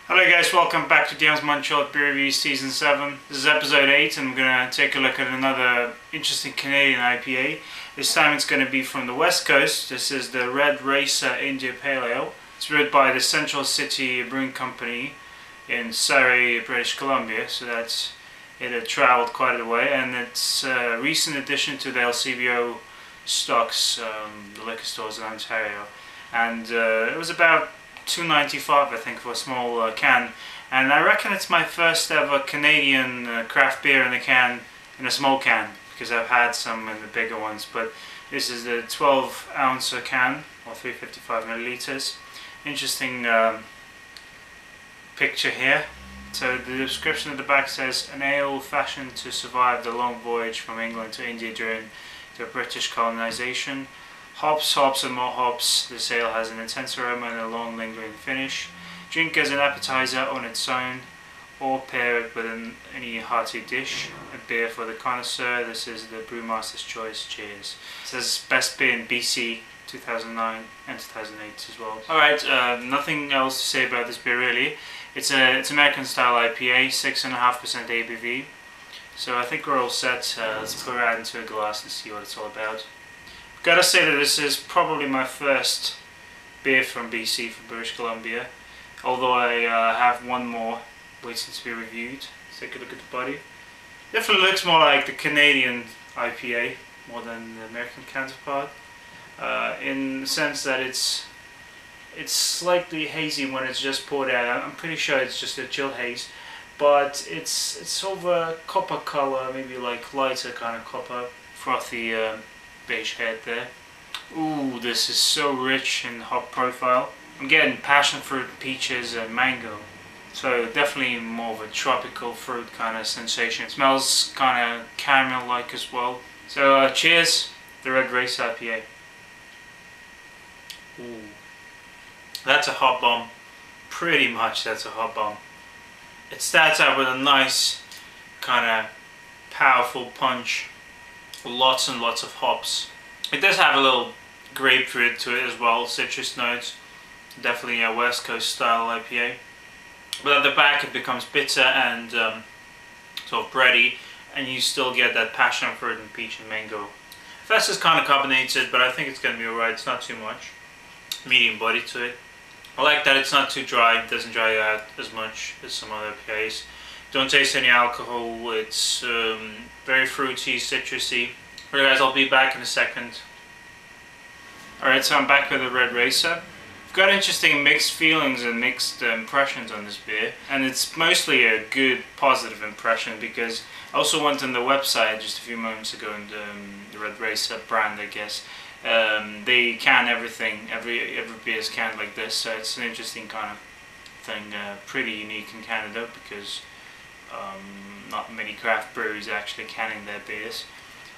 Hello guys, welcome back to Denis Montreal Beer Review Season 7. This is episode 8 and we're going to take a look at another interesting Canadian IPA. This time it's going to be from the West Coast. This is the Red Racer India Pale Ale. It's brewed by the Central City Brewing Company in Surrey, British Columbia. So it had travelled quite a way, and it's a recent addition to the LCBO stocks, the liquor stores in Ontario. And it was about $2.95 I think for a small can, and I reckon it's my first ever Canadian craft beer in a small can, because I've had some in the bigger ones, but this is the 12-ounce can or 355 milliliters. Interesting picture here. So the description at the back says, an ale fashioned to survive the long voyage from England to India during the British colonization. Hops, hops and more hops. This ale has an intense aroma and a long lingering finish. Drink as an appetizer on its own, or pair it with any hearty dish. A beer for the connoisseur. This is the Brewmaster's Choice. Cheers. It says best beer in BC 2009 and 2008 as well. Alright, nothing else to say about this beer really. It's American style IPA, 6.5% ABV. So I think we're all set. Let's pour it out into a glass and see what it's all about. Gotta say that this is probably my first beer from BC, from British Columbia, although I have one more waiting to be reviewed. Let's take a look at the body. Definitely looks more like the Canadian IPA more than the American counterpart, in the sense that it's slightly hazy when it's just poured out. I'm pretty sure it's just a chill haze, but it's sort of a copper color, maybe like lighter kind of copper, frothy beige head there. Ooh, this is so rich in hop profile. I'm getting passion fruit, peaches and mango. So definitely more of a tropical fruit kind of sensation. It smells kind of caramel-like as well. So cheers, the Red Racer IPA. Ooh, that's a hop bomb. Pretty much that's a hop bomb. It starts out with a nice kind of powerful punch. Lots and lots of hops. It does have a little grapefruit to it as well, citrus notes. Definitely a West Coast style IPA. But at the back it becomes bitter and sort of bready, and you still get that passion fruit and peach and mango. First is kind of carbonated, but I think it's going to be alright. It's not too much. Medium body to it. I like that it's not too dry. It doesn't dry out as much as some other IPAs. Don't taste any alcohol. It's very fruity, citrusy. Alright guys, I'll be back in a second. Alright, so I'm back with the Red Racer. I've got interesting mixed feelings and mixed impressions on this beer, and it's mostly a good positive impression, because I also went on the website just a few moments ago, and the Red Racer brand, I guess, they can everything. Every beer is canned like this, so it's an interesting kind of thing. Pretty unique in Canada, because not many craft breweries are actually canning their beers.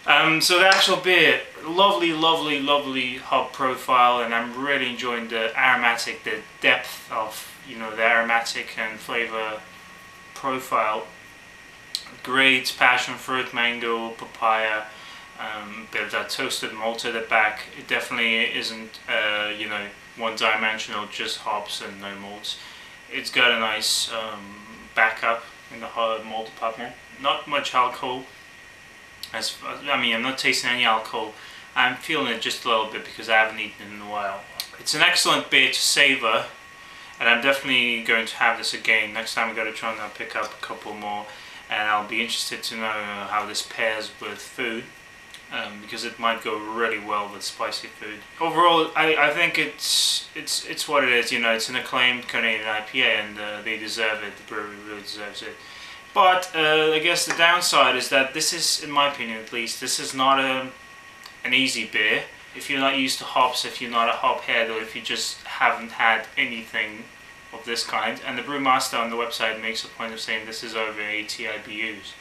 So the actual beer, lovely, lovely, lovely hop profile, and I'm really enjoying the aromatic, the depth of, the aromatic and flavor profile. Great passion fruit, mango, papaya, bit of that toasted malt at the back. It definitely isn't, one-dimensional, just hops and no malts. It's got a nice backup in the malt department. Not much alcohol. I'm not tasting any alcohol. I'm feeling it just a little bit because I haven't eaten it in a while. It's an excellent beer to savor, and I'm definitely going to have this again. Next time I go to Toronto, I'll pick up a couple more, and I'll be interested to know how this pairs with food, because it might go really well with spicy food. Overall, I think it's what it is. It's an acclaimed Canadian IPA, and they deserve it. The brewery really deserves it. But I guess the downside is that this is, in my opinion at least, this is not an easy beer. If you're not used to hops, if you're not a hop head, or if you just haven't had anything of this kind. And the Brewmaster on the website makes a point of saying this is over 80 IBUs.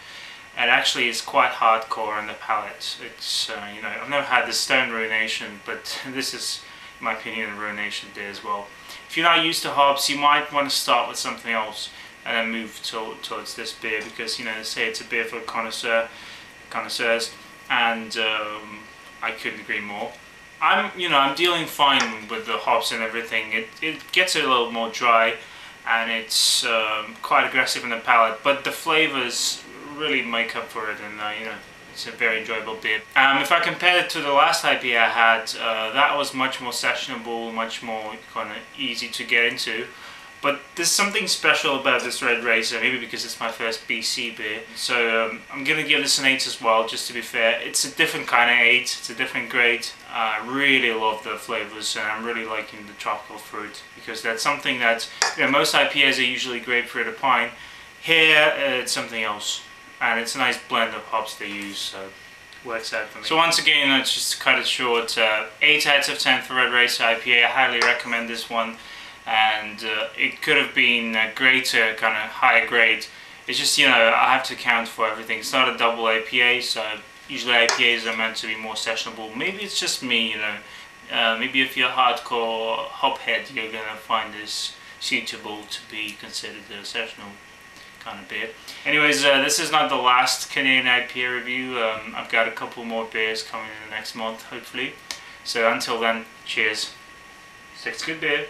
And actually it's quite hardcore on the palate. It's, I've never had the Stone Ruination, but this is, in my opinion, a Ruination beer as well. If you're not used to hops, you might want to start with something else and then move towards this beer, because they say it's a beer for connoisseurs, and I couldn't agree more. I'm dealing fine with the hops and everything. It gets a little more dry, and it's quite aggressive in the palate, but the flavors really make up for it, and you know, it's a very enjoyable beer. If I compare it to the last IPA I had, that was much more sessionable, much more kind of easy to get into. But there's something special about this Red Racer, maybe because it's my first BC beer. So I'm going to give this an 8 as well, just to be fair. It's a different kind of 8, it's a different grade. I really love the flavors, and I'm really liking the tropical fruit, because that's something that, you know, most IPAs are usually grapefruit or pine. Here it's something else, and it's a nice blend of hops they use, so it works out for me. So once again, let's just cut it short. 8 out of 10 for Red Racer IPA. I highly recommend this one. And it could have been a greater, kind of higher grade. It's just, you know, I have to account for everything. It's not a double IPA, so usually IPAs are meant to be more sessionable. Maybe it's just me, you know. Maybe if you're a hardcore hophead, you're gonna find this suitable to be considered a sessional kind of beer. Anyways, this is not the last Canadian IPA review. I've got a couple more beers coming in the next month, hopefully. So until then, cheers. Six good beer.